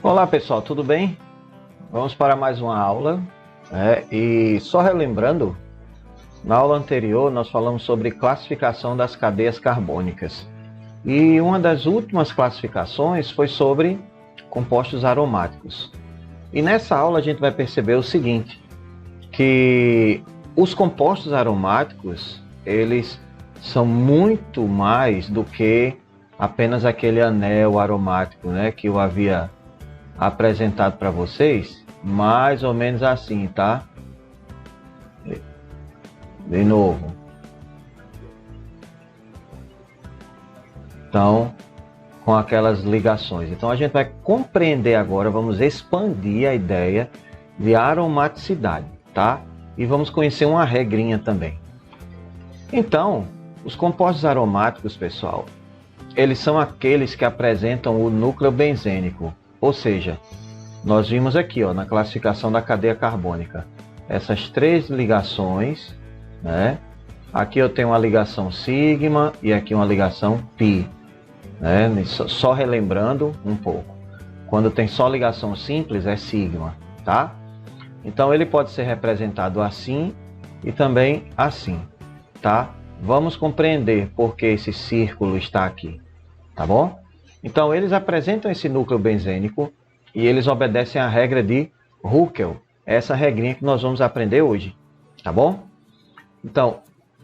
Olá pessoal, tudo bem? Vamos para mais uma aula, e só relembrando, na aula anterior nós falamos sobre classificação das cadeias carbônicas e uma das últimas classificações foi sobre compostos aromáticos. E nessa aula a gente vai perceber o seguinte, que os compostos aromáticos, eles são muito mais do que apenas aquele anel aromático, que eu havia apresentado para vocês, mais ou menos assim, tá? De novo. Então, com aquelas ligações. Então a gente vai compreender agora, vamos expandir a ideia de aromaticidade, tá? E vamos conhecer uma regrinha também. Então, os compostos aromáticos, pessoal, eles são aqueles que apresentam o núcleo benzênico. Ou seja, nós vimos aqui na classificação da cadeia carbônica, essas três ligações, Aqui eu tenho uma ligação sigma e aqui uma ligação pi, Só relembrando um pouco. Quando tem só ligação simples é sigma, tá? Então ele pode ser representado assim e também assim, tá? Vamos compreender por que esse círculo está aqui, tá bom? Então, eles apresentam esse núcleo benzênico e eles obedecem à regra de Huckel. Essa regrinha que nós vamos aprender hoje, tá bom? Então,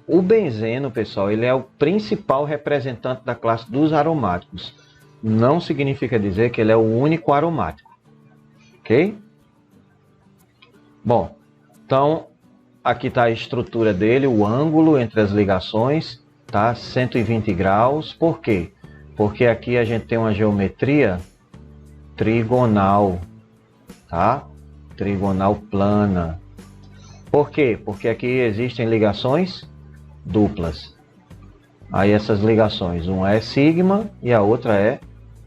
o benzeno, pessoal, ele é o principal representante da classe dos aromáticos. Não significa dizer que ele é o único aromático, ok? Bom, então, aqui está a estrutura dele, o ângulo entre as ligações, tá? 120 graus. Por quê? Porque aqui a gente tem uma geometria trigonal, tá? Trigonal plana. Por quê? Porque aqui existem ligações duplas. Aí essas ligações, uma é sigma e a outra é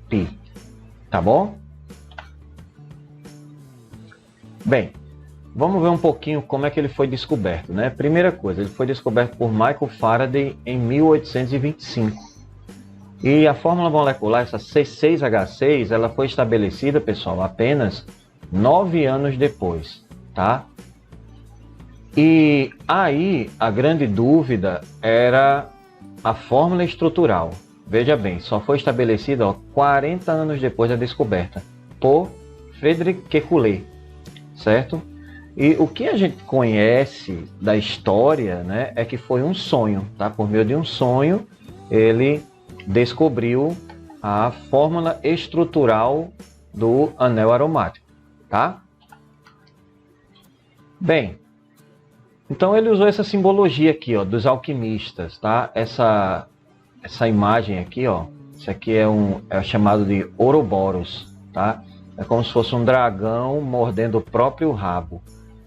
pi, tá bom? Bem, vamos ver um pouquinho como é que ele foi descoberto, Primeira coisa, ele foi descoberto por Michael Faraday em 1825. E a fórmula molecular, essa C6H6, ela foi estabelecida, pessoal, apenas 9 anos depois, tá? E aí, a grande dúvida era a fórmula estrutural. Veja bem, só foi estabelecida 40 anos depois da descoberta, por Friedrich Kekulé, certo? E o que a gente conhece da história, é que foi um sonho, tá? Por meio de um sonho, ele descobriu a fórmula estrutural do anel aromático, tá? Bem, então ele usou essa simbologia aqui, dos alquimistas, tá? Essa imagem aqui, isso aqui é chamado de Ouroboros, tá? É como se fosse um dragão mordendo o próprio rabo.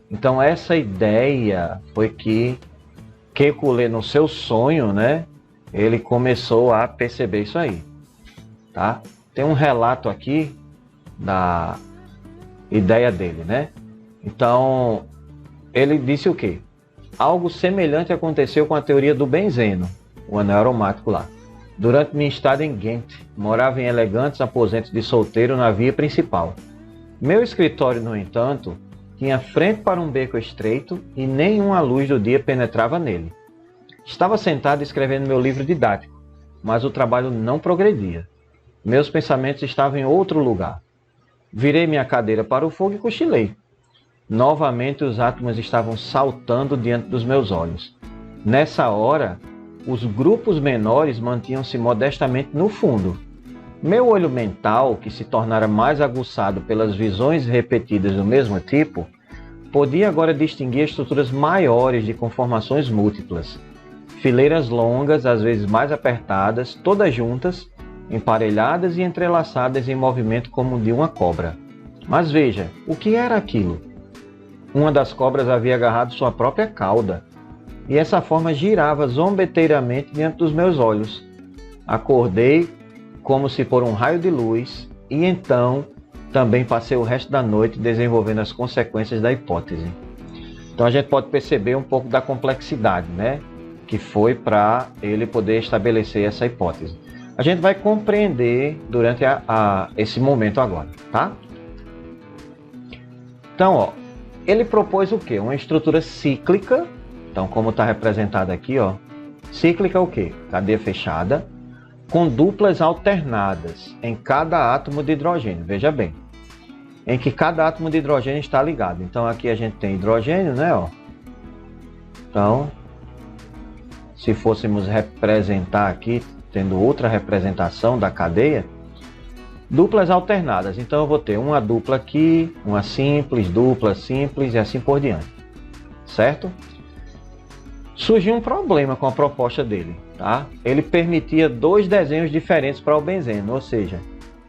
Então essa ideia foi que Kekulé, no seu sonho, ele começou a perceber isso aí, tá? Tem um relato aqui da ideia dele, Então, ele disse o quê? Algo semelhante aconteceu com a teoria do benzeno, o anel aromático lá. Durante minha estada em Ghent, morava em elegantes aposentos de solteiro na via principal. Meu escritório, no entanto, tinha frente para um beco estreito e nenhuma luz do dia penetrava nele. Estava sentado escrevendo meu livro didático, mas o trabalho não progredia. Meus pensamentos estavam em outro lugar. Virei minha cadeira para o fogo e cochilei. Novamente os átomos estavam saltando diante dos meus olhos. Nessa hora, os grupos menores mantinham-se modestamente no fundo. Meu olho mental, que se tornara mais aguçado pelas visões repetidas do mesmo tipo, podia agora distinguir estruturas maiores de conformações múltiplas. Fileiras longas, às vezes mais apertadas, todas juntas, emparelhadas e entrelaçadas em movimento como o de uma cobra. Mas veja, o que era aquilo? Uma das cobras havia agarrado sua própria cauda, e essa forma girava zombeteiramente diante dos meus olhos. Acordei como se por um raio de luz, e então também passei o resto da noite desenvolvendo as consequências da hipótese. Então a gente pode perceber um pouco da complexidade, que foi para ele poder estabelecer essa hipótese. A gente vai compreender durante esse momento agora, tá? Então, ó, ele propôs o quê? Uma estrutura cíclica. Então, como está representado aqui, ó, cíclica é o quê? Cadeia fechada, com duplas alternadas em cada átomo de hidrogênio. Veja bem, em que cada átomo de hidrogênio está ligado. Então, aqui a gente tem hidrogênio, né? Ó. Então, se fôssemos representar aqui, tendo outra representação da cadeia, duplas alternadas. Então, eu vou ter uma dupla aqui, uma simples, dupla simples e assim por diante. Certo? Surgiu um problema com a proposta dele, tá? Ele permitia dois desenhos diferentes para o benzeno, ou seja,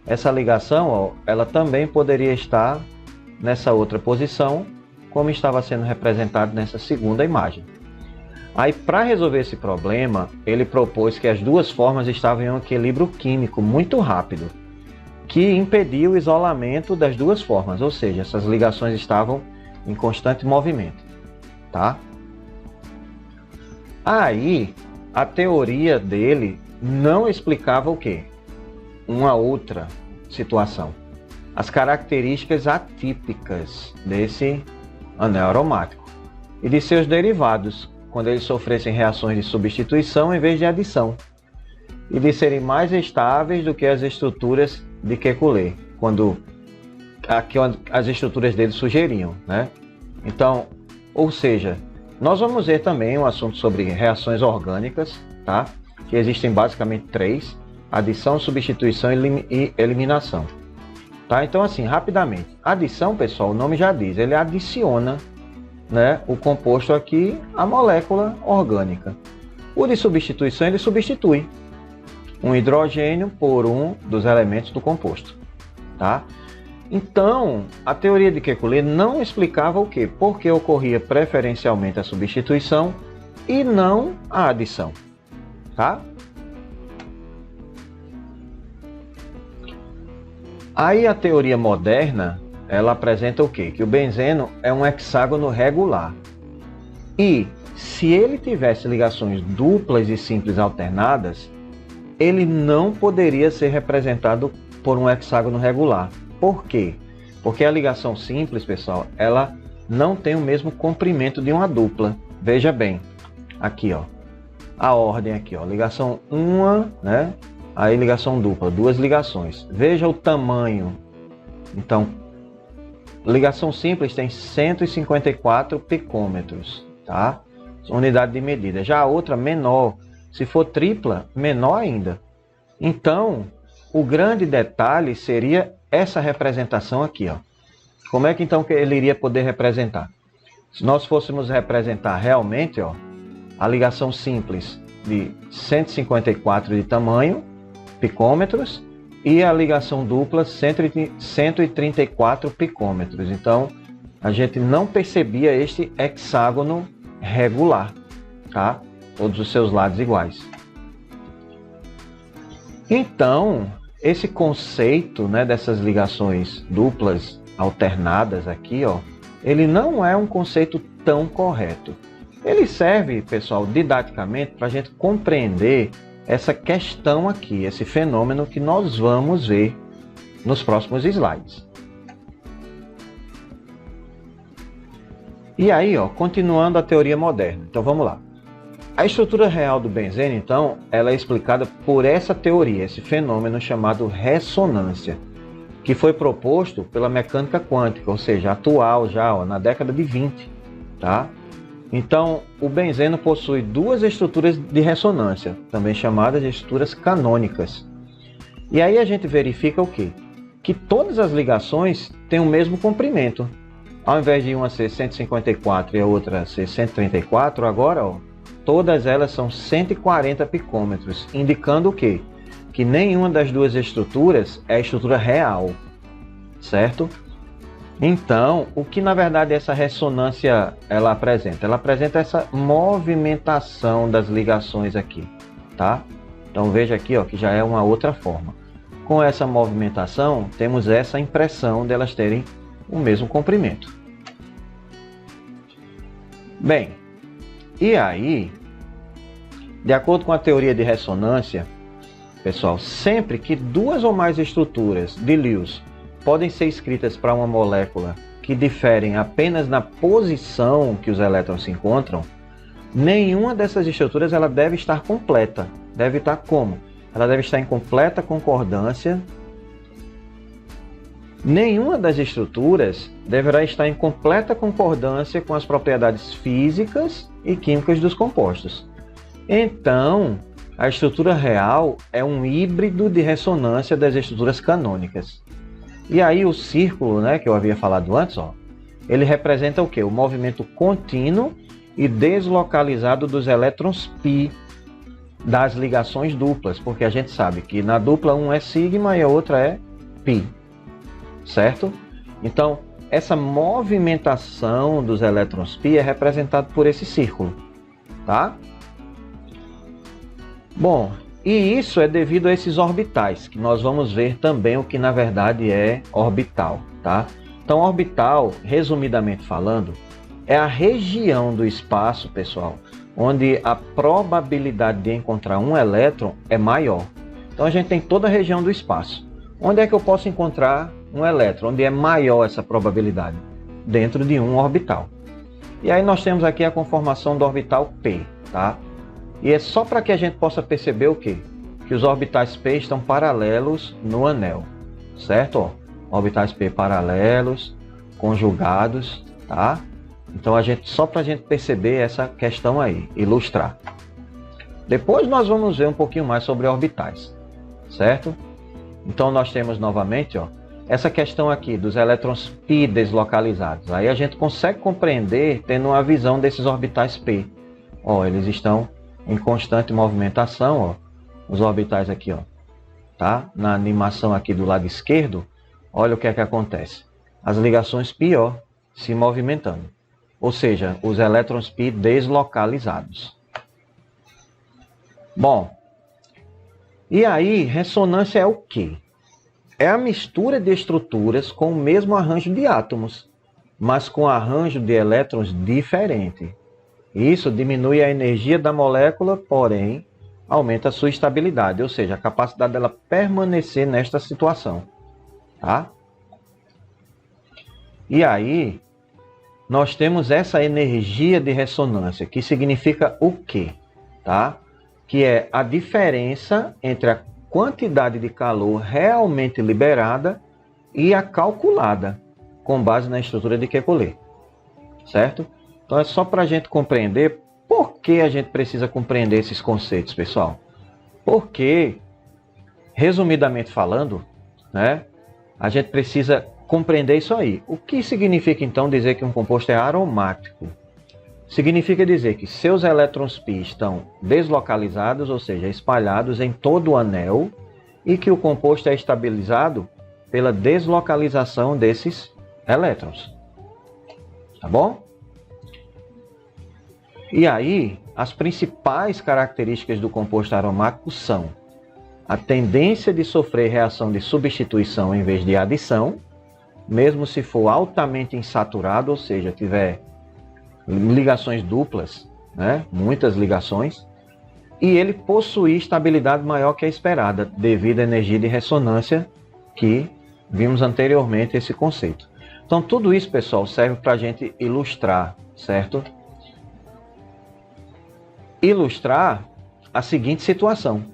essa ligação, ó, ela também poderia estar nessa outra posição, como estava sendo representado nessa segunda imagem. Aí, para resolver esse problema, ele propôs que as duas formas estavam em um equilíbrio químico muito rápido, que impedia o isolamento das duas formas, ou seja, essas ligações estavam em constante movimento, tá? Aí, a teoria dele não explicava o quê? Uma outra situação. As características atípicas desse anel aromático e de seus derivados, quando eles sofressem reações de substituição em vez de adição, e de serem mais estáveis do que as estruturas de Kekulé, quando as estruturas dele sugeriam, né? Então, ou seja, nós vamos ver também um assunto sobre reações orgânicas, tá? Que existem basicamente três: adição, substituição e eliminação. Tá? Então, assim, rapidamente, adição, pessoal, o nome já diz, ele adiciona, né, o composto aqui à molécula orgânica. O de substituição, ele substitui um hidrogênio por um dos elementos do composto. Tá? Então, a teoria de Kekulé não explicava o quê? Por que ocorria preferencialmente a substituição e não a adição. Tá? Aí a teoria moderna, ela apresenta o quê? Que o benzeno é um hexágono regular. E se ele tivesse ligações duplas e simples alternadas, ele não poderia ser representado por um hexágono regular. Por quê? Porque a ligação simples, pessoal, ela não tem o mesmo comprimento de uma dupla. Veja bem, aqui, ó, a ordem aqui, ó, ligação uma, né? Aí ligação dupla, duas ligações. Veja o tamanho. Então, ligação simples tem 154 picômetros, tá? Unidade de medida. Já a outra menor, se for tripla, menor ainda. Então, o grande detalhe seria essa representação aqui, ó. Como é que então que ele iria poder representar? Se nós fôssemos representar realmente, ó, a ligação simples de 154 de tamanho, picômetros, e a ligação dupla 134 picômetros. Então, a gente não percebia este hexágono regular, tá? Todos os seus lados iguais. Então, esse conceito, né, dessas ligações duplas alternadas aqui, ó, ele não é um conceito tão correto. Ele serve, pessoal, didaticamente para a gente compreender essa questão aqui, esse fenômeno que nós vamos ver nos próximos slides. E aí, ó, continuando a teoria moderna. Então vamos lá. A estrutura real do benzeno, então, ela é explicada por essa teoria, esse fenômeno chamado ressonância, que foi proposto pela mecânica quântica, ou seja, atual já, ó, na década de 20, tá? Então, o benzeno possui duas estruturas de ressonância, também chamadas de estruturas canônicas. E aí a gente verifica o quê? Que todas as ligações têm o mesmo comprimento. Ao invés de uma ser 154 e a outra ser 134, agora, ó, todas elas são 140 picômetros, indicando o quê? Que nenhuma das duas estruturas é a estrutura real, certo? Então, o que na verdade essa ressonância ela apresenta? Ela apresenta essa movimentação das ligações aqui, tá? Então veja aqui, ó, que já é uma outra forma. Com essa movimentação, temos essa impressão delas terem o mesmo comprimento. Bem, e aí, de acordo com a teoria de ressonância, pessoal, sempre que duas ou mais estruturas de Lewis podem ser escritas para uma molécula que diferem apenas na posição que os elétrons se encontram, nenhuma dessas estruturas ela deve estar completa. Deve estar como? Ela deve estar em completa concordância. Nenhuma das estruturas deverá estar em completa concordância com as propriedades físicas e químicas dos compostos. Então, a estrutura real é um híbrido de ressonância das estruturas canônicas. E aí o círculo, né, que eu havia falado antes, ó, ele representa o quê? O movimento contínuo e deslocalizado dos elétrons π das ligações duplas, porque a gente sabe que na dupla um é sigma e a outra é π, certo? Então, essa movimentação dos elétrons π é representada por esse círculo, tá? Bom, e isso é devido a esses orbitais, que nós vamos ver também o que na verdade é orbital, tá? Então, orbital, resumidamente falando, é a região do espaço, pessoal, onde a probabilidade de encontrar um elétron é maior. Então, a gente tem toda a região do espaço. Onde é que eu posso encontrar um elétron? Onde é maior essa probabilidade? Dentro de um orbital. E aí nós temos aqui a conformação do orbital P, tá? E é só para que a gente possa perceber o quê? Que os orbitais P estão paralelos no anel, certo? Ó, orbitais P paralelos, conjugados, tá? Então, só para a gente perceber essa questão aí, ilustrar. Depois nós vamos ver um pouquinho mais sobre orbitais, certo? Então, nós temos novamente, ó, essa questão aqui dos elétrons π deslocalizados. Aí a gente consegue compreender tendo uma visão desses orbitais P. Ó, eles estão em constante movimentação, ó, os orbitais aqui, ó, tá? Na animação aqui do lado esquerdo, olha o que é que acontece. As ligações π, ó, se movimentando. Ou seja, os elétrons π deslocalizados. Bom, e aí, ressonância é o quê? É a mistura de estruturas com o mesmo arranjo de átomos, mas com arranjo de elétrons diferente. Isso diminui a energia da molécula, porém, aumenta a sua estabilidade, ou seja, a capacidade dela permanecer nesta situação, tá? E aí, nós temos essa energia de ressonância, que significa o quê? Tá? Que é a diferença entre a quantidade de calor realmente liberada e a calculada, com base na estrutura de Kekulé, certo? Então é só para a gente compreender por que a gente precisa compreender esses conceitos, pessoal. Porque, resumidamente falando, né, a gente precisa compreender isso aí. O que significa então dizer que um composto é aromático? Significa dizer que seus elétrons π estão deslocalizados, ou seja, espalhados em todo o anel, e que o composto é estabilizado pela deslocalização desses elétrons. Tá bom? E aí, as principais características do composto aromático são a tendência de sofrer reação de substituição em vez de adição, mesmo se for altamente insaturado, ou seja, tiver ligações duplas, né? Muitas ligações, e ele possuir estabilidade maior que a esperada, devido à energia de ressonância que vimos anteriormente esse conceito. Então tudo isso, pessoal, serve para a gente ilustrar, certo? Ilustrar a seguinte situação,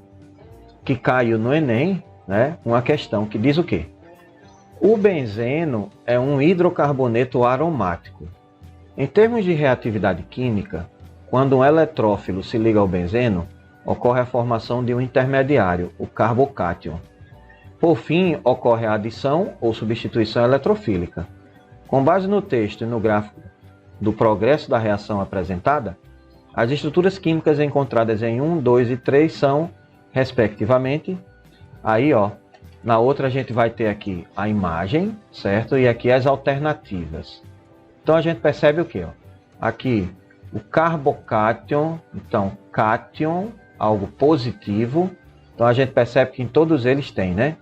que caiu no Enem, né? Uma questão que diz o quê? O benzeno é um hidrocarboneto aromático. Em termos de reatividade química, quando um eletrófilo se liga ao benzeno, ocorre a formação de um intermediário, o carbocátion. Por fim, ocorre a adição ou substituição eletrofílica. Com base no texto e no gráfico do progresso da reação apresentada, as estruturas químicas encontradas em 1, 2 e 3 são, respectivamente, aí ó, na outra a gente vai ter aqui a imagem, certo? E aqui as alternativas. Então a gente percebe o quê? Aqui o carbocátion, então cátion, algo positivo. Então a gente percebe que em todos eles tem, né?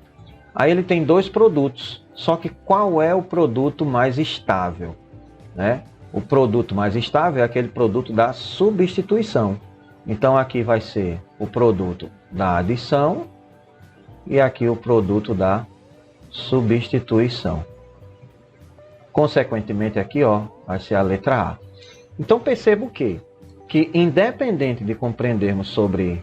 Aí ele tem dois produtos, só que qual é o produto mais estável, né? O produto mais estável é aquele produto da substituição. Então aqui vai ser o produto da adição e aqui o produto da substituição. Consequentemente aqui, ó, vai ser a letra A. Então perceba o quê? Que independente de compreendermos sobre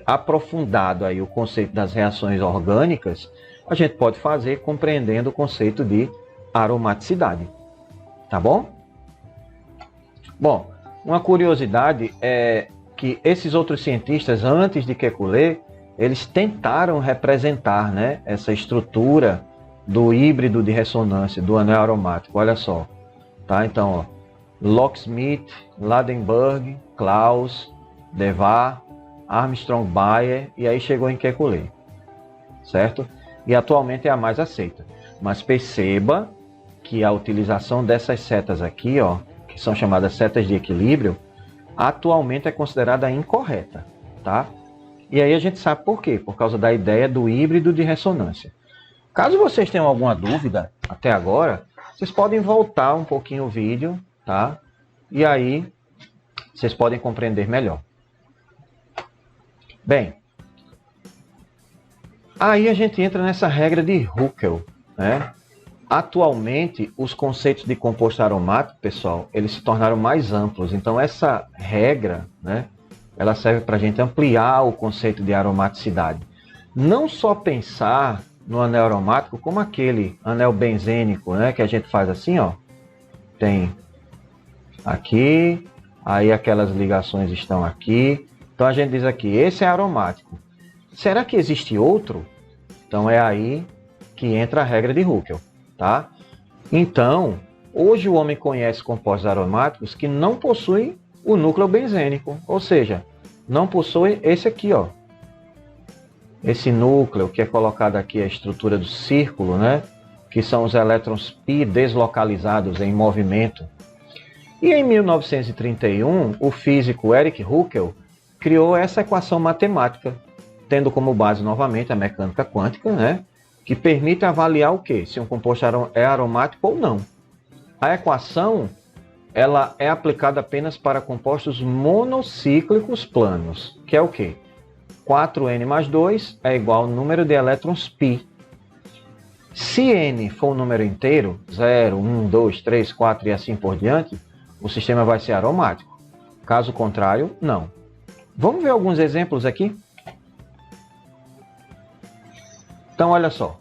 aprofundado aí o conceito das reações orgânicas, a gente pode fazer compreendendo o conceito de aromaticidade. Tá bom? Bom, uma curiosidade é que esses outros cientistas, antes de Kekulé, eles tentaram representar, né, essa estrutura do híbrido de ressonância, do anel aromático. Olha só. Tá? Então, ó, Locksmith, Ladenburg, Claus, Devar, Armstrong, Bayer, e aí chegou em Kekulé, certo? E atualmente é a mais aceita. Mas perceba que a utilização dessas setas aqui, ó, que são chamadas setas de equilíbrio, atualmente é considerada incorreta, tá? E aí a gente sabe por quê? Por causa da ideia do híbrido de ressonância. Caso vocês tenham alguma dúvida até agora, vocês podem voltar um pouquinho o vídeo, tá? E aí vocês podem compreender melhor. Bem, aí a gente entra nessa regra de Huckel, né? Atualmente, os conceitos de composto aromático, pessoal, eles se tornaram mais amplos. Então, essa regra, né, ela serve para a gente ampliar o conceito de aromaticidade. Não só pensar no anel aromático como aquele anel benzênico, né, que a gente faz assim, ó. Tem aqui, aí aquelas ligações estão aqui. Então, a gente diz aqui, esse é aromático. Será que existe outro? Então, é aí que entra a regra de Huckel. Tá? Então, hoje o homem conhece compostos aromáticos que não possuem o núcleo benzênico, ou seja, não possuem esse aqui, ó. Esse núcleo que é colocado aqui, a estrutura do círculo, né? Que são os elétrons π deslocalizados em movimento. E em 1931, o físico Erich Huckel criou essa equação matemática, tendo como base novamente a mecânica quântica, né? Que permite avaliar o que? Se um composto é aromático ou não. A equação ela é aplicada apenas para compostos monocíclicos planos, que é o que? 4n mais 2 é igual ao número de elétrons π. Se n for um número inteiro, 0, 1, 2, 3, 4 e assim por diante, o sistema vai ser aromático. Caso contrário, não. Vamos ver alguns exemplos aqui? Então, olha só.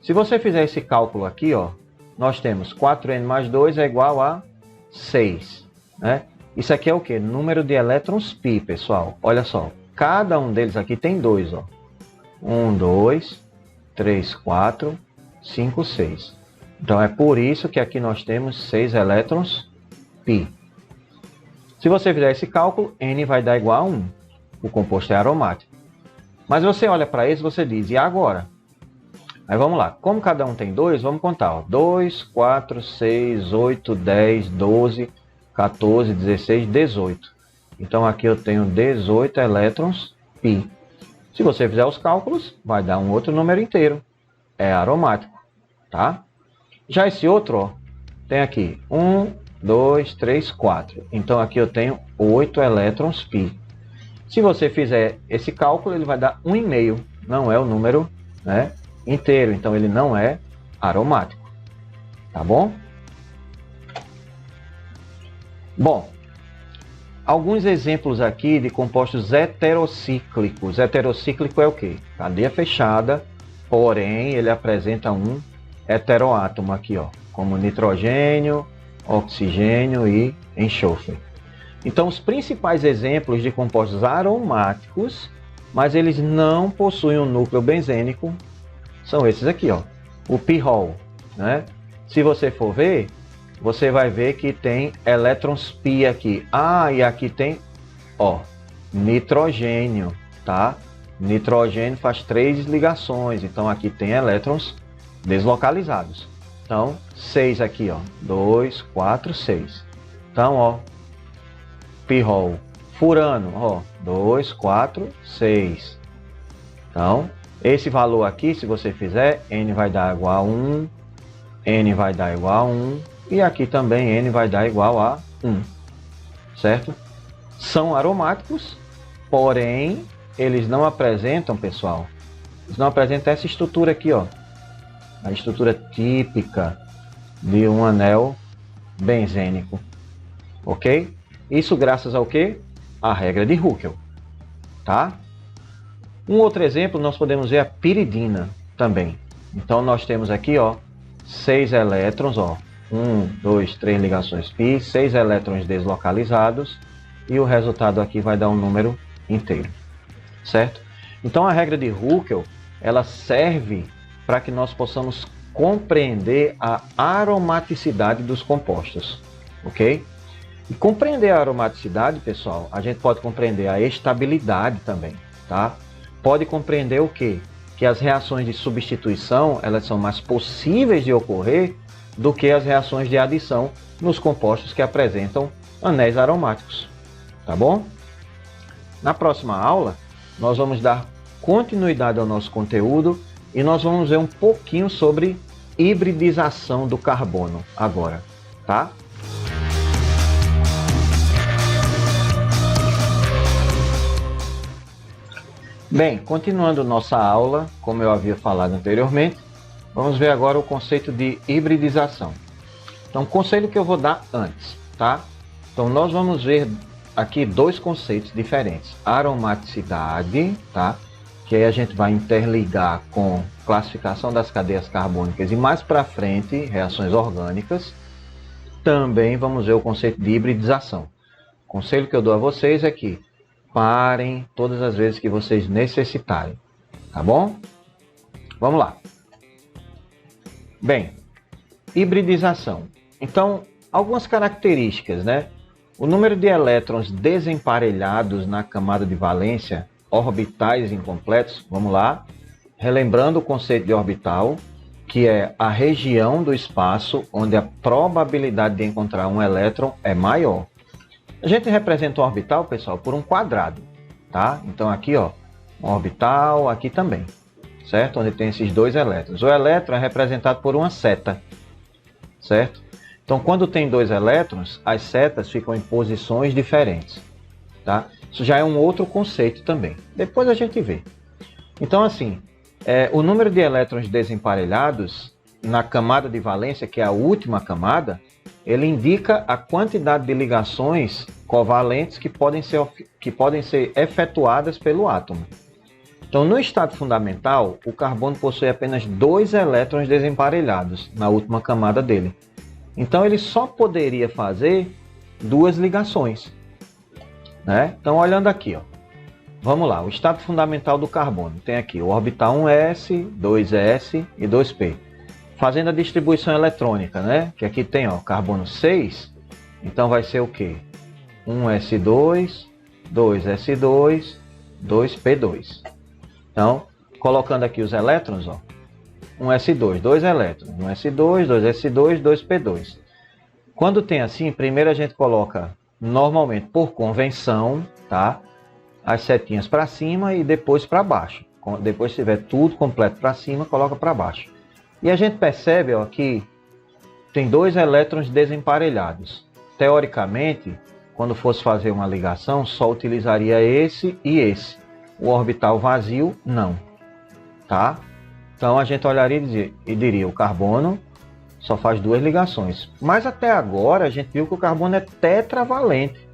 Se você fizer esse cálculo aqui, ó, nós temos 4n mais 2 é igual a 6. Né? Isso aqui é o quê? Número de elétrons π, pessoal. Olha só. Cada um deles aqui tem 2. 1, 2, 3, 4, 5, 6. Então, é por isso que aqui nós temos 6 elétrons π. Se você fizer esse cálculo, n vai dar igual a 1. O composto é aromático. Mas você olha para isso e você diz, e agora? Aí vamos lá. Como cada um tem 2, vamos contar. Ó. 2, 4, 6, 8, 10, 12, 14, 16, 18. Então aqui eu tenho 18 elétrons π. Se você fizer os cálculos, vai dar um outro número inteiro. É aromático. Tá? Já esse outro, ó, tem aqui 1, 2, 3, 4. Então aqui eu tenho 8 elétrons π. Se você fizer esse cálculo, ele vai dar 1,5. Não é o número, né, inteiro. Então, ele não é aromático. Tá bom? Bom, alguns exemplos aqui de compostos heterocíclicos. Heterocíclico é o quê? Cadeia fechada, porém, ele apresenta um heteroátomo aqui, ó, como nitrogênio, oxigênio e enxofre. Então, os principais exemplos de compostos aromáticos, mas eles não possuem um núcleo benzênico, são esses aqui, ó. O pirrol, né? Se você for ver, você vai ver que tem elétrons π aqui. Ah, e aqui tem, ó, nitrogênio, tá? Nitrogênio faz 3 ligações, então aqui tem elétrons deslocalizados. Então, 6 aqui, ó. 2, 4, 6. Então, ó, pirrol. Furano, ó, 2, 4, 6. Então, esse valor aqui, se você fizer, n vai dar igual a 1, n vai dar igual a 1, e aqui também n vai dar igual a 1, certo? São aromáticos, porém, eles não apresentam, pessoal, eles não apresentam essa estrutura aqui, ó, a estrutura típica de um anel benzênico, ok? Isso graças ao que? A regra de Huckel, tá? Um outro exemplo, nós podemos ver a piridina também. Então, nós temos aqui, ó, 6 elétrons, ó, 1, 2, 3 ligações π, 6 elétrons deslocalizados, e o resultado aqui vai dar um número inteiro, certo? Então, a regra de Huckel, ela serve para que nós possamos compreender a aromaticidade dos compostos, ok? E compreender a aromaticidade, pessoal, a gente pode compreender a estabilidade também, tá? Pode compreender o quê? Que as reações de substituição, elas são mais possíveis de ocorrer do que as reações de adição nos compostos que apresentam anéis aromáticos, tá bom? Na próxima aula, nós vamos dar continuidade ao nosso conteúdo e nós vamos ver um pouquinho sobre hibridização do carbono agora, tá? Bem, continuando nossa aula, como eu havia falado anteriormente, vamos ver agora o conceito de hibridização. Então, o conselho que eu vou dar antes, tá? Então, nós vamos ver aqui dois conceitos diferentes. Aromaticidade, tá? Que aí a gente vai interligar com classificação das cadeias carbônicas e mais para frente, reações orgânicas. Também vamos ver o conceito de hibridização. O conselho que eu dou a vocês é que parem todas as vezes que vocês necessitarem, tá bom? Vamos lá. Bem, hibridização. Então, algumas características, né? O número de elétrons desemparelhados na camada de valência, orbitais incompletos, vamos lá. Relembrando o conceito de orbital, que é a região do espaço onde a probabilidade de encontrar um elétron é maior. A gente representa o orbital, pessoal, por um quadrado, tá? Então aqui, ó, um orbital, aqui também, certo? Onde tem esses dois elétrons. O elétron é representado por uma seta, certo? Então, quando tem dois elétrons, as setas ficam em posições diferentes, tá? Isso já é um outro conceito também. Depois a gente vê. Então, assim, o número de elétrons desemparelhados na camada de valência, que é a última camada, ele indica a quantidade de ligações covalentes que podem ser efetuadas pelo átomo. Então, no estado fundamental, o carbono possui apenas 2 elétrons desemparelhados na última camada dele. Então, ele só poderia fazer 2 ligações, né? Então, olhando aqui, ó, vamos lá, o estado fundamental do carbono. Tem aqui o orbital 1s, 2s e 2p. Fazendo a distribuição eletrônica, né? Que aqui tem, ó, carbono 6, então vai ser o quê? 1s2, 2s2, 2p2. Então, colocando aqui os elétrons, ó, 1s2, 2 elétrons, 1s2, 2s2, 2p2. Quando tem assim, primeiro a gente coloca, normalmente por convenção, tá? As setinhas para cima e depois para baixo. Depois que tiver tudo completo para cima, coloca para baixo. E a gente percebe, ó, que tem 2 elétrons desemparelhados. Teoricamente, quando fosse fazer uma ligação, só utilizaria esse e esse. O orbital vazio, não. Tá? Então a gente olharia e diria, o carbono só faz 2 ligações. Mas até agora a gente viu que o carbono é tetravalente.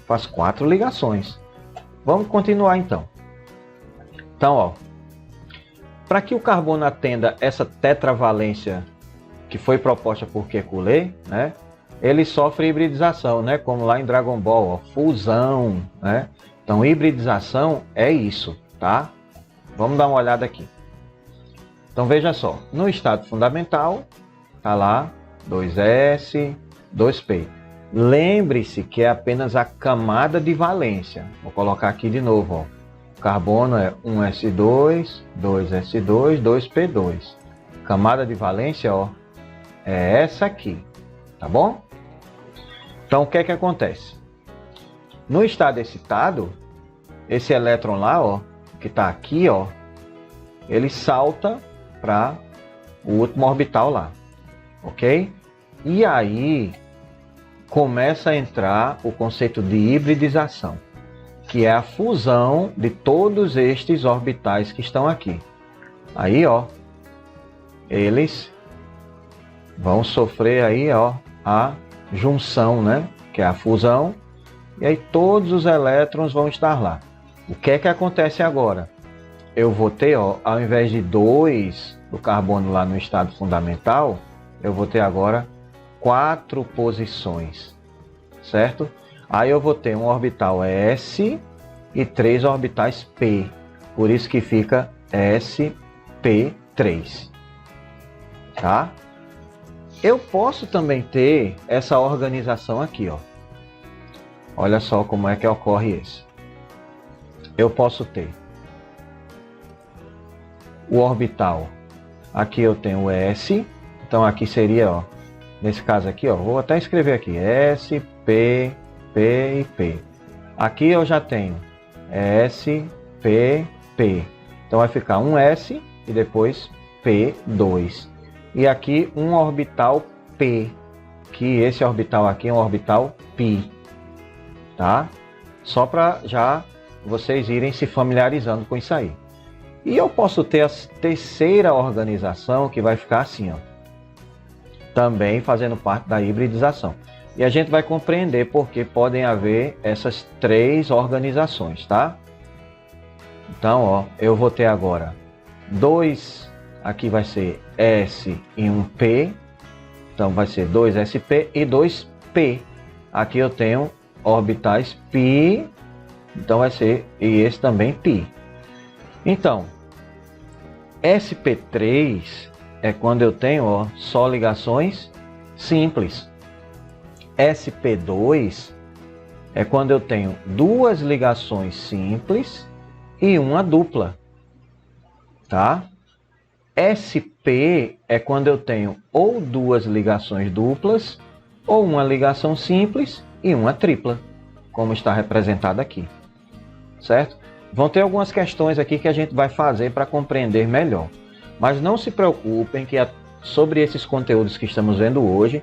Faz 4 ligações. Vamos continuar então. Então, ó. Para que o carbono atenda essa tetravalência que foi proposta por Kekulé, né, ele sofre hibridização, né, como lá em Dragon Ball, ó, fusão, né? Então, hibridização é isso, tá? Vamos dar uma olhada aqui. Então, veja só, no estado fundamental, tá lá 2s, 2p. Lembre-se que é apenas a camada de valência. Vou colocar aqui de novo, ó. Carbono é 1s2, 2s2, 2p2. Camada de valência, ó, é essa aqui, tá bom? Então, o que é que acontece? No estado excitado, esse elétron lá, ó, que está aqui, ó, ele salta para o último orbital lá, ok? E aí começa a entrar o conceito de hibridização, que é a fusão de todos estes orbitais que estão aqui. Aí, ó, eles vão sofrer aí, ó, a junção, né? Que é a fusão. E aí todos os elétrons vão estar lá. O que é que acontece agora? Eu vou ter, ó, ao invés de 2 do carbono lá no estado fundamental, eu vou ter agora 4 posições, certo? Aí eu vou ter um orbital S e 3 orbitais P. Por isso que fica sp3, tá? Eu posso também ter essa organização aqui, ó. Olha só como é que ocorre isso. Eu posso ter o orbital. Aqui eu tenho S. Então aqui seria, ó, nesse caso aqui, ó, vou até escrever aqui S, P, P e P. Aqui eu já tenho S, P, P. Então vai ficar um S e depois P2. E aqui um orbital P, que esse orbital aqui é um orbital π, tá? Só para já vocês irem se familiarizando com isso aí. E eu posso ter a terceira organização, que vai ficar assim, ó, também fazendo parte da hibridização. E a gente vai compreender porque podem haver essas 3 organizações, tá? Então, ó, eu vou ter agora 2, aqui vai ser S e um P. Então vai ser 2sp e 2p. Aqui eu tenho orbitais π, então vai ser, e esse também π. Então, sp3 é quando eu tenho, ó, só ligações simples. sp2 é quando eu tenho 2 ligações simples e uma dupla, tá? sp é quando eu tenho ou 2 ligações duplas ou uma ligação simples e uma tripla, como está representado aqui, certo? Vão ter algumas questões aqui que a gente vai fazer para compreender melhor. Mas não se preocupem que sobre esses conteúdos que estamos vendo hoje,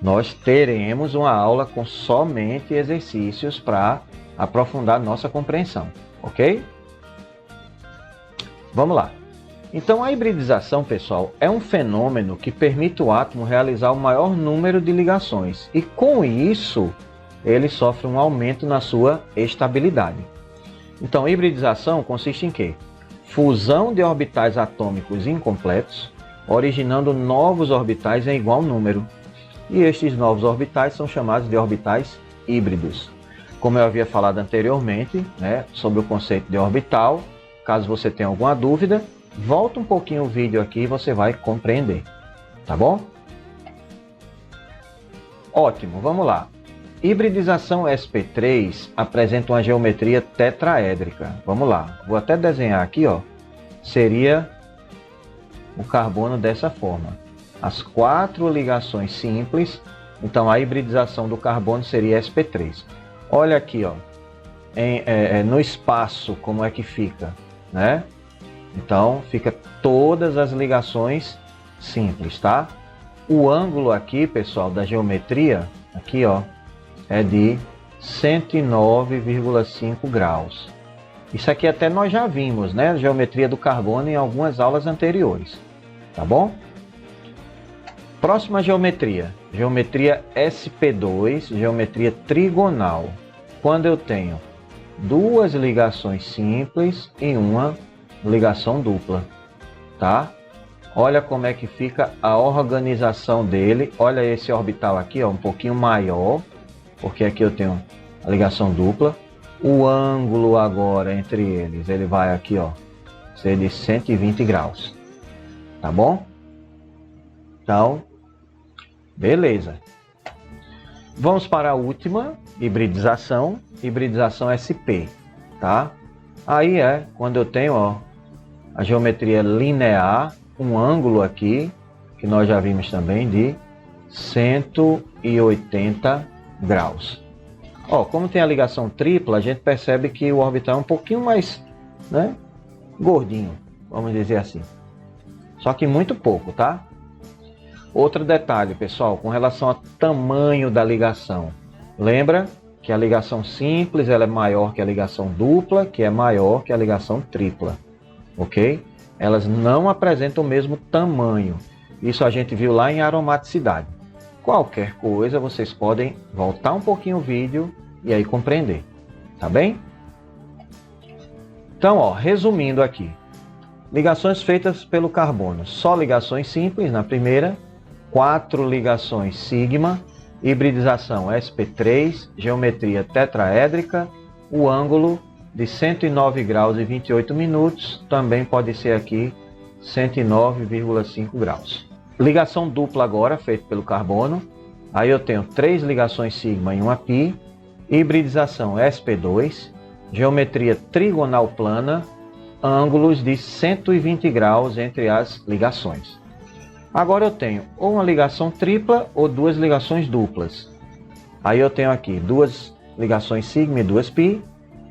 nós teremos uma aula com somente exercícios para aprofundar nossa compreensão, ok? Vamos lá. Então a hibridização, pessoal, é um fenômeno que permite o átomo realizar o maior número de ligações e com isso ele sofre um aumento na sua estabilidade. Então, hibridização consiste em quê? Fusão de orbitais atômicos incompletos, originando novos orbitais em igual número. E estes novos orbitais são chamados de orbitais híbridos. Como eu havia falado anteriormente, né, sobre o conceito de orbital, caso você tenha alguma dúvida, volta um pouquinho o vídeo aqui e você vai compreender. Tá bom? Ótimo, vamos lá. Hibridização sp3 apresenta uma geometria tetraédrica. Vamos lá, vou até desenhar aqui, ó. Seria o carbono dessa forma. As 4 ligações simples, então a hibridização do carbono seria sp3. Olha aqui, ó, no espaço como é que fica, né? Então fica todas as ligações simples, tá? O ângulo aqui, pessoal, da geometria, aqui, ó, é de 109,5 graus. Isso aqui até nós já vimos, né? A geometria do carbono em algumas aulas anteriores. Tá bom? Próxima geometria. Geometria sp2, geometria trigonal. Quando eu tenho 2 ligações simples e uma ligação dupla. Tá? Olha como é que fica a organização dele. Olha esse orbital aqui, ó, um pouquinho maior, porque aqui eu tenho a ligação dupla. O ângulo agora entre eles, ele vai aqui, ó, ser de 120 graus. Tá bom? Então, beleza. Vamos para a última, hibridização. Hibridização sp, tá? Aí é quando eu tenho, ó, a geometria linear, um ângulo aqui, que nós já vimos também, de 180 graus. Ó, como tem a ligação tripla, a gente percebe que o orbital é um pouquinho mais, né, gordinho, vamos dizer assim. Só que muito pouco, tá? Outro detalhe, pessoal, com relação ao tamanho da ligação. Lembra que a ligação simples ela é maior que a ligação dupla, que é maior que a ligação tripla, ok? Elas não apresentam o mesmo tamanho. Isso a gente viu lá em aromaticidade. Qualquer coisa, vocês podem voltar um pouquinho o vídeo e aí compreender, tá bem? Então, ó, resumindo aqui. Ligações feitas pelo carbono. Só ligações simples na primeira. 4 ligações sigma. Hibridização sp3. Geometria tetraédrica. O ângulo de 109 graus e 28 minutos. Também pode ser aqui 109,5 graus. Ligação dupla agora, feita pelo carbono. Aí eu tenho 3 ligações sigma e uma pi. Hibridização sp2. Geometria trigonal plana. Ângulos de 120 graus entre as ligações. Agora eu tenho ou uma ligação tripla ou 2 ligações duplas. Aí eu tenho aqui 2 ligações sigma e 2 pi.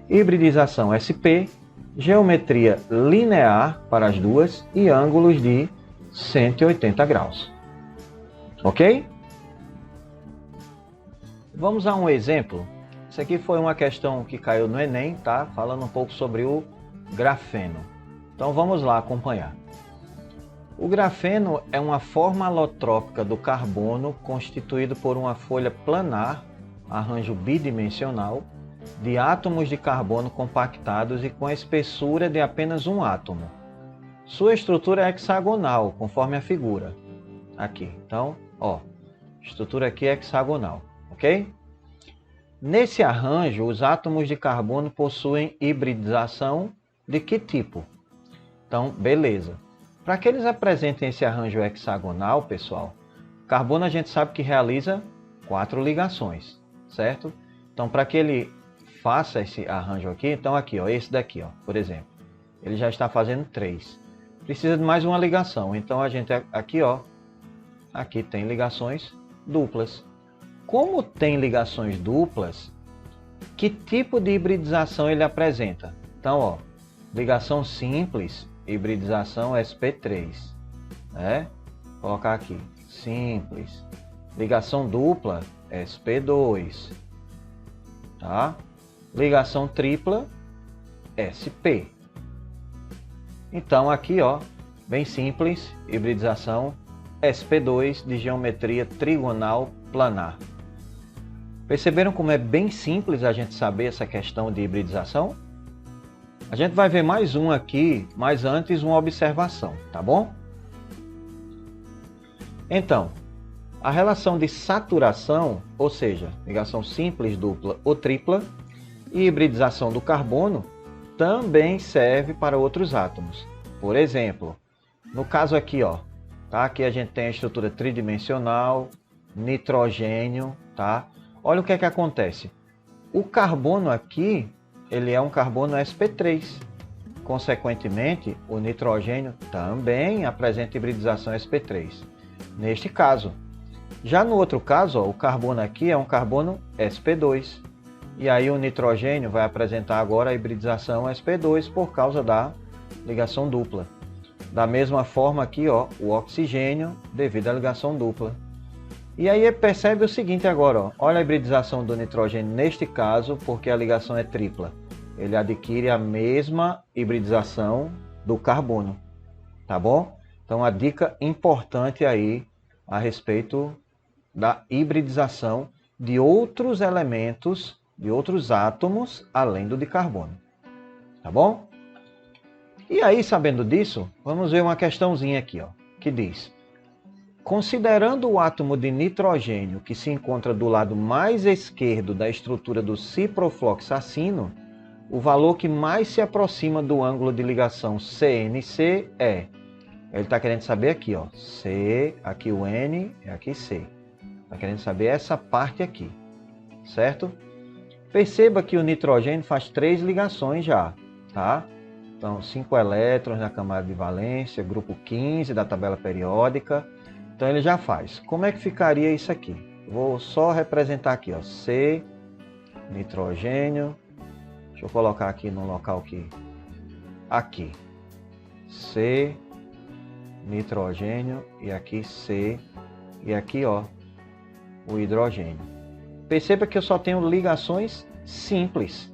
Hibridização sp. Geometria linear para as duas e ângulos de 180 graus. Ok? Vamos a um exemplo. Isso aqui foi uma questão que caiu no Enem, tá? Falando um pouco sobre o grafeno. Então vamos lá acompanhar. O grafeno é uma forma alotrópica do carbono constituído por uma folha planar, arranjo bidimensional, de átomos de carbono compactados e com a espessura de apenas um átomo. Sua estrutura é hexagonal, conforme a figura. Aqui, então, ó, estrutura aqui é hexagonal, ok? Nesse arranjo, os átomos de carbono possuem hibridização de que tipo? Então, beleza. Para que eles apresentem esse arranjo hexagonal, pessoal, carbono a gente sabe que realiza 4 ligações, certo? Então, para que ele faça esse arranjo aqui, então aqui, ó, esse daqui, ó, por exemplo, ele já está fazendo 3. Precisa de mais uma ligação, então a gente aqui, ó, aqui tem ligações duplas. Como tem ligações duplas, que tipo de hibridização ele apresenta? Então, ó, ligação simples, hibridização sp3, né? Vou colocar aqui, simples. Ligação dupla, sp2, tá? Ligação tripla, sp. Então aqui, ó, bem simples, hibridização sp2 de geometria trigonal planar. Perceberam como é bem simples a gente saber essa questão de hibridização? A gente vai ver mais um aqui, mas antes uma observação, tá bom? Então, a relação de saturação, ou seja, ligação simples, dupla ou tripla, e hibridização do carbono também serve para outros átomos. Por exemplo, no caso aqui, ó, tá? Aqui a gente tem a estrutura tridimensional, nitrogênio, tá? Olha o que é que acontece. O carbono aqui, ele é um carbono sp3. Consequentemente, o nitrogênio também apresenta hibridização sp3. Neste caso. Já no outro caso, ó, o carbono aqui é um carbono sp2. E aí o nitrogênio vai apresentar agora a hibridização sp2 por causa da ligação dupla. Da mesma forma aqui, ó, o oxigênio devido à ligação dupla. E aí percebe o seguinte agora, ó, olha a hibridização do nitrogênio neste caso, porque a ligação é tripla. Ele adquire a mesma hibridização do carbono, tá bom? Então a dica importante aí a respeito da hibridização de outros elementos, de outros átomos, além do de carbono, tá bom? E aí, sabendo disso, vamos ver uma questãozinha aqui, ó, que diz: considerando o átomo de nitrogênio que se encontra do lado mais esquerdo da estrutura do ciprofloxacino, o valor que mais se aproxima do ângulo de ligação CNC é... Ele está querendo saber aqui, ó, C, aqui o N, e aqui C. Está querendo saber essa parte aqui, certo? Perceba que o nitrogênio faz 3 ligações já, tá? Então, 5 elétrons na camada de valência, grupo 15 da tabela periódica. Então, ele já faz. Como é que ficaria isso aqui? Vou só representar aqui, ó, C, nitrogênio. Deixa eu colocar aqui no local que... Aqui. C, nitrogênio, e aqui C, e aqui, ó, o hidrogênio. Perceba que eu só tenho ligações simples.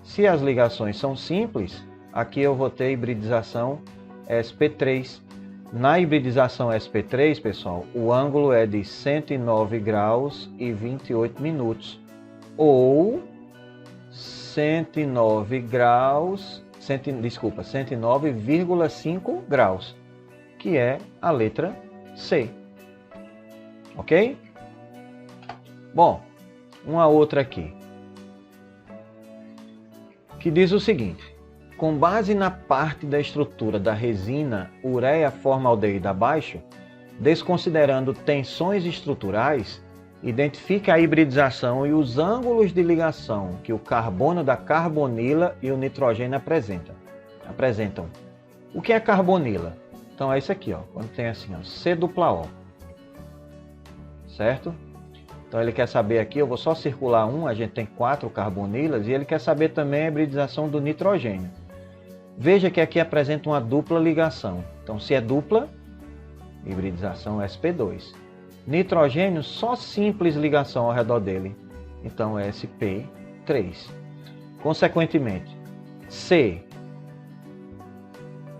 Se as ligações são simples, aqui eu vou ter hibridização sp3. Na hibridização SP3, pessoal, o ângulo é de 109 graus e 28 minutos. Ou 109 graus, 109,5 graus, que é a letra C. Ok? Bom, uma outra aqui, que diz o seguinte: com base na parte da estrutura da resina ureia-formaldeído abaixo, desconsiderando tensões estruturais, identifique a hibridização e os ângulos de ligação que o carbono da carbonila e o nitrogênio apresentam. O que é carbonila? Então é isso aqui, ó, quando tem assim, ó, C-O, certo? Então ele quer saber aqui, eu vou só circular um, a gente tem 4 carbonilas, e ele quer saber também a hibridização do nitrogênio. Veja que aqui apresenta uma dupla ligação. Então se é dupla, hibridização sp2. Nitrogênio, só simples ligação ao redor dele. Então é sp3. Consequentemente, C,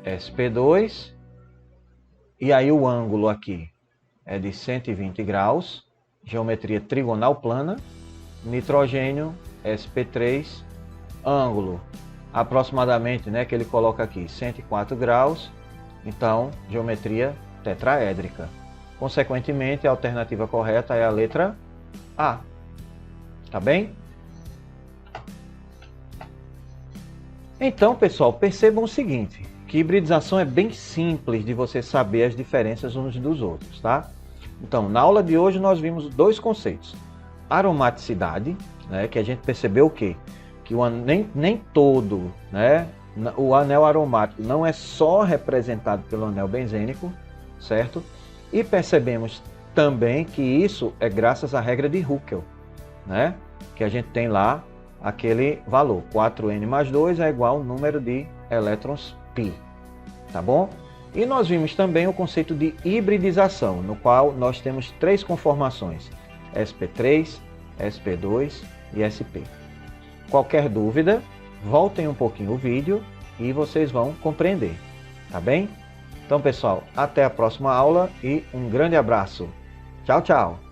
sp2, e aí o ângulo aqui é de 120 graus, geometria trigonal plana, nitrogênio, sp3, ângulo aproximadamente, né, que ele coloca aqui, 104 graus, então geometria tetraédrica. Consequentemente, a alternativa correta é a letra A. Tá bem? Então, pessoal, percebam o seguinte, que hibridização é bem simples de você saber as diferenças uns dos outros, tá? Então, na aula de hoje nós vimos 2 conceitos. Aromaticidade, né, que a gente percebeu o quê? Que nem todo, né, o anel aromático não é só representado pelo anel benzênico, certo? E percebemos também que isso é graças à regra de Huckel, né? Que a gente tem lá aquele valor, 4n mais 2 é igual ao número de elétrons π, tá bom? E nós vimos também o conceito de hibridização, no qual nós temos 3 conformações, sp3, sp2 e sp. Qualquer dúvida, voltem um pouquinho o vídeo e vocês vão compreender, tá bem? Então, pessoal, até a próxima aula e um grande abraço. Tchau, tchau!